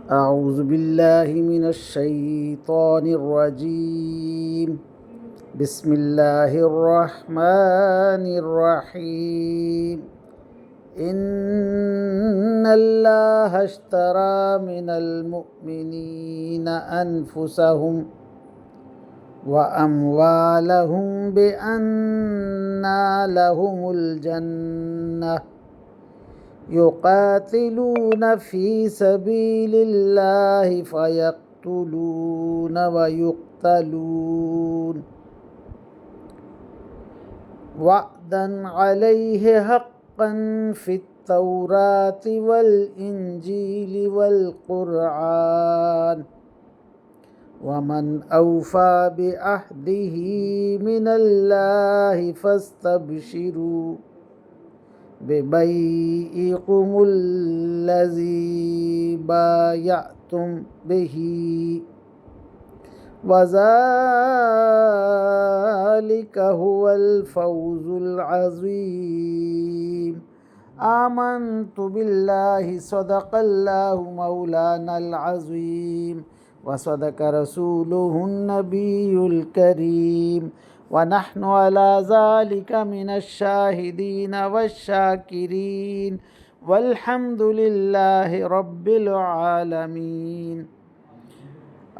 أعوذ بالله من الشيطان الرجيم. بسم الله الرحمن الرحيم. إن الله اشترى من المؤمنين أنفسهم وأموالهم بأن لهم الجنة يقاتلون في سبيل الله فيقتلون ويقتلون وعدا عليه حقا في التوراة والإنجيل والقرآن ومن أوفى بعهده من الله فاستبشروا ببيعكم الذي بايعتم به وذلك هو الفوز العظيم. آمنت بالله صدق الله مولانا العظيم وصدق رسوله النبي الكريم ونحن على ذلك من الشاهدين والشاكرين والحمد لله رب العالمین.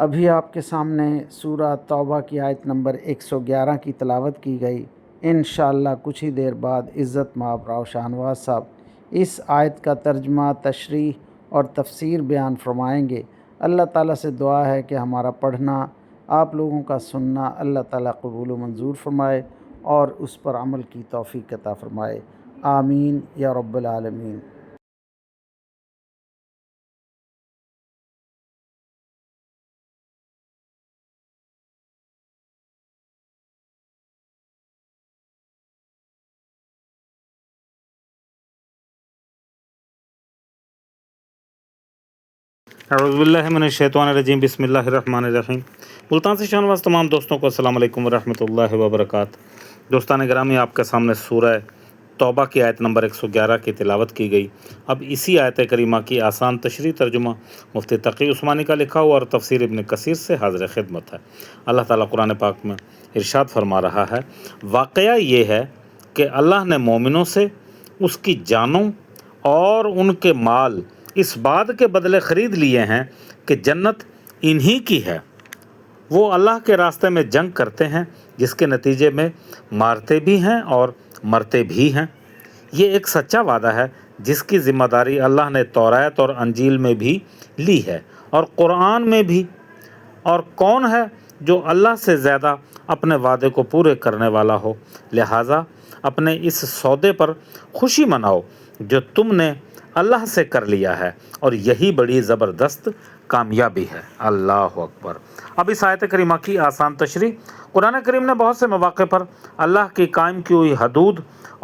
ابھی آپ کے سامنے سورہ توبہ کی آیت نمبر 111 کی تلاوت کی گئی. انشاءاللہ کچھ ہی دیر بعد عزت مآب راؤ شاہنواز صاحب اس آیت کا ترجمہ، تشریح اور تفسیر بیان فرمائیں گے. اللہ تعالیٰ سے دعا ہے کہ ہمارا پڑھنا، آپ لوگوں کا سننا اللہ تعالیٰ قبول و منظور فرمائے اور اس پر عمل کی توفیق عطا فرمائے. آمین یا رب العالمین. اعوذ باللہ من الشیطان الرجیم. بسم اللہ الرحمن الرحیم. ملتان سے شاہنواز تمام دوستوں کو السلام علیکم ورحمۃ اللہ وبرکاتہ. دوستان گرامی، آپ کے سامنے سورہ توبہ کی آیت نمبر 111 کی تلاوت کی گئی. اب اسی آیت کریمہ کی آسان تشریح ترجمہ مفتی تقی عثمانی کا لکھا ہوا اور تفسیر ابن کثیر سے حاضر خدمت ہے. اللہ تعالیٰ قرآن پاک میں ارشاد فرما رہا ہے، واقعہ یہ ہے کہ اللہ نے مومنوں سے اس کی جانوں اور ان کے مال اس بات کے بدلے خرید لیے ہیں کہ جنت انہی کی ہے. وہ اللہ کے راستے میں جنگ کرتے ہیں جس کے نتیجے میں مارتے بھی ہیں اور مرتے بھی ہیں. یہ ایک سچا وعدہ ہے جس کی ذمہ داری اللہ نے تورات اور انجیل میں بھی لی ہے اور قرآن میں بھی. اور کون ہے جو اللہ سے زیادہ اپنے وعدے کو پورے کرنے والا ہو؟ لہٰذا اپنے اس سودے پر خوشی مناؤ جو تم نے اللہ سے کر لیا ہے، اور یہی بڑی زبردست کامیابی ہے. اللہ اکبر. اب اس آیت کریمہ کی آسان تشریح. قرآن کریم نے بہت سے مواقع پر اللہ کی قائم کی ہوئی حدود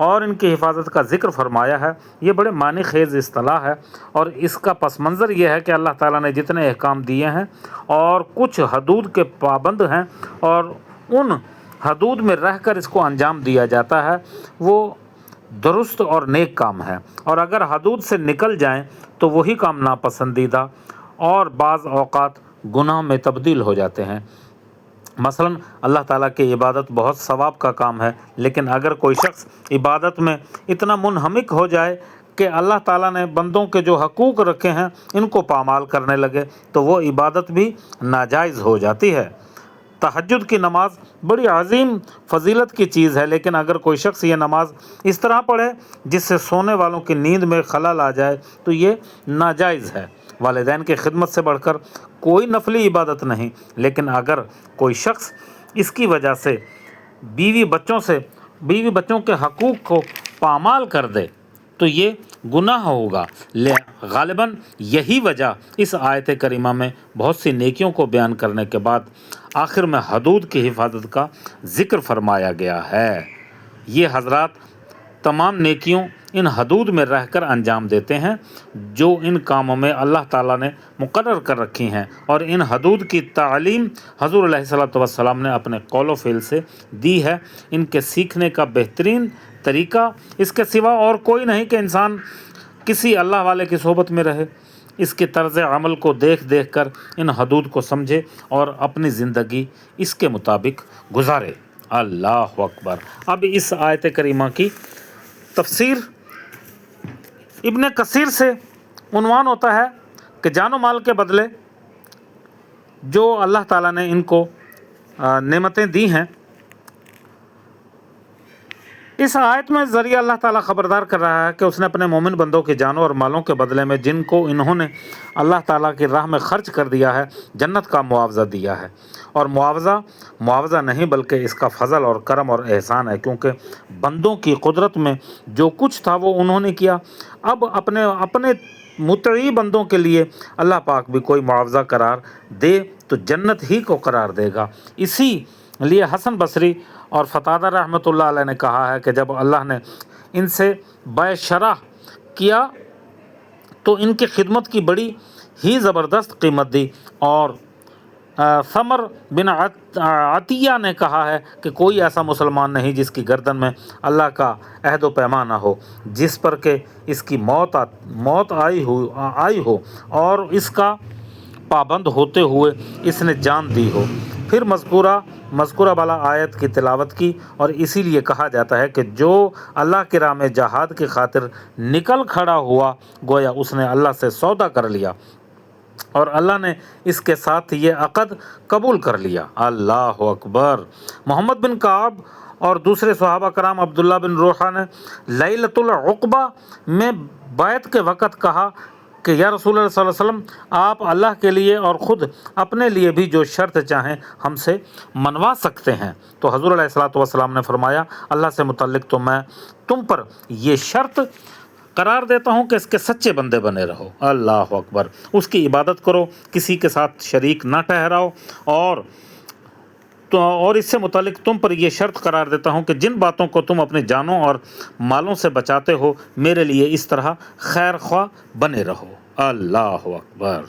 اور ان کی حفاظت کا ذکر فرمایا ہے. یہ بڑے معنی خیز اصطلاح ہے اور اس کا پس منظر یہ ہے کہ اللہ تعالیٰ نے جتنے احکام دیے ہیں اور کچھ حدود کے پابند ہیں اور ان حدود میں رہ کر اس کو انجام دیا جاتا ہے، وہ درست اور نیک کام ہے. اور اگر حدود سے نکل جائیں تو وہی کام ناپسندیدہ اور بعض اوقات گناہ میں تبدیل ہو جاتے ہیں. مثلا اللہ تعالیٰ کی عبادت بہت ثواب کا کام ہے، لیکن اگر کوئی شخص عبادت میں اتنا منہمک ہو جائے کہ اللہ تعالیٰ نے بندوں کے جو حقوق رکھے ہیں ان کو پامال کرنے لگے تو وہ عبادت بھی ناجائز ہو جاتی ہے. تہجد کی نماز بڑی عظیم فضیلت کی چیز ہے، لیکن اگر کوئی شخص یہ نماز اس طرح پڑھے جس سے سونے والوں کی نیند میں خلل آ جائے تو یہ ناجائز ہے. والدین کی خدمت سے بڑھ کر کوئی نفلی عبادت نہیں، لیکن اگر کوئی شخص اس کی وجہ سے بیوی بچوں کے حقوق کو پامال کر دے تو یہ گناہ ہوگا. غالباً یہی وجہ اس آیت کریمہ میں بہت سی نیکیوں کو بیان کرنے کے بعد آخر میں حدود کی حفاظت کا ذکر فرمایا گیا ہے. یہ حضرات تمام نیکیوں ان حدود میں رہ کر انجام دیتے ہیں جو ان کاموں میں اللہ تعالیٰ نے مقرر کر رکھی ہیں، اور ان حدود کی تعلیم حضور علیہ الصلوۃ والسلام نے اپنے قول و فعل سے دی ہے. ان کے سیکھنے کا بہترین طریقہ اس کے سوا اور کوئی نہیں کہ انسان کسی اللہ والے کی صحبت میں رہے. اس کی طرز عمل کو دیکھ دیکھ کر ان حدود کو سمجھے اور اپنی زندگی اس کے مطابق گزارے۔ اللہ اکبر۔ اب اس آیت کریمہ کی تفسیر ابن کثیر سے عنوان ہوتا ہے کہ جان و مال کے بدلے جو اللہ تعالیٰ نے ان کو نعمتیں دی ہیں، اس آیت میں ذریعہ اللہ تعالیٰ خبردار کر رہا ہے کہ اس نے اپنے مومن بندوں کے جانوں اور مالوں کے بدلے میں جن کو انہوں نے اللہ تعالیٰ کی راہ میں خرچ کر دیا ہے جنت کا معاوضہ دیا ہے، اور معاوضہ نہیں بلکہ اس کا فضل اور کرم اور احسان ہے، کیونکہ بندوں کی قدرت میں جو کچھ تھا وہ انہوں نے کیا۔ اب اپنے مطیع بندوں کے لیے اللہ پاک بھی کوئی معاوضہ قرار دے تو جنت ہی کو قرار دے گا۔ اسی لیے حسن بصری اور قتادہ رحمۃ اللہ علیہ نے کہا ہے کہ جب اللہ نے ان سے بیع شرح کیا تو ان کی خدمت کی بڑی ہی زبردست قیمت دی، اور ثمر بن عطیہ نے کہا ہے کہ کوئی ایسا مسلمان نہیں جس کی گردن میں اللہ کا عہد و پیمان نہ ہو، جس پر کہ اس کی موت آئی ہو اور اس کا پابند ہوتے ہوئے اس نے جان دی ہو۔ پھر مذکورہ والا آیت کی تلاوت کی، اور اسی لیے کہا جاتا ہے کہ جو اللہ کی راہ میں جہاد کی خاطر نکل کھڑا ہوا گویا اس نے اللہ سے سودا کر لیا، اور اللہ نے اس کے ساتھ یہ عقد قبول کر لیا۔ اللہ اکبر۔ محمد بن کعب اور دوسرے صحابہ کرام عبداللہ بن روحہ نے لیلۃ العقبہ میں بیعت کے وقت کہا کہ یا رسول اللہ صلی اللہ علیہ وسلم، آپ اللہ کے لیے اور خود اپنے لیے بھی جو شرط چاہیں ہم سے منوا سکتے ہیں۔ تو حضور علیہ الصلوۃ والسلام نے فرمایا، اللہ سے متعلق تو میں تم پر یہ شرط قرار دیتا ہوں کہ اس کے سچے بندے بنے رہو۔ اللہ اکبر۔ اس کی عبادت کرو، کسی کے ساتھ شریک نہ ٹھہراؤ، اور اس سے متعلق تم پر یہ شرط قرار دیتا ہوں کہ جن باتوں کو تم اپنے جانوں اور مالوں سے بچاتے ہو میرے لیے اس طرح خیر خواہ بنے رہو۔ اللہ اکبر۔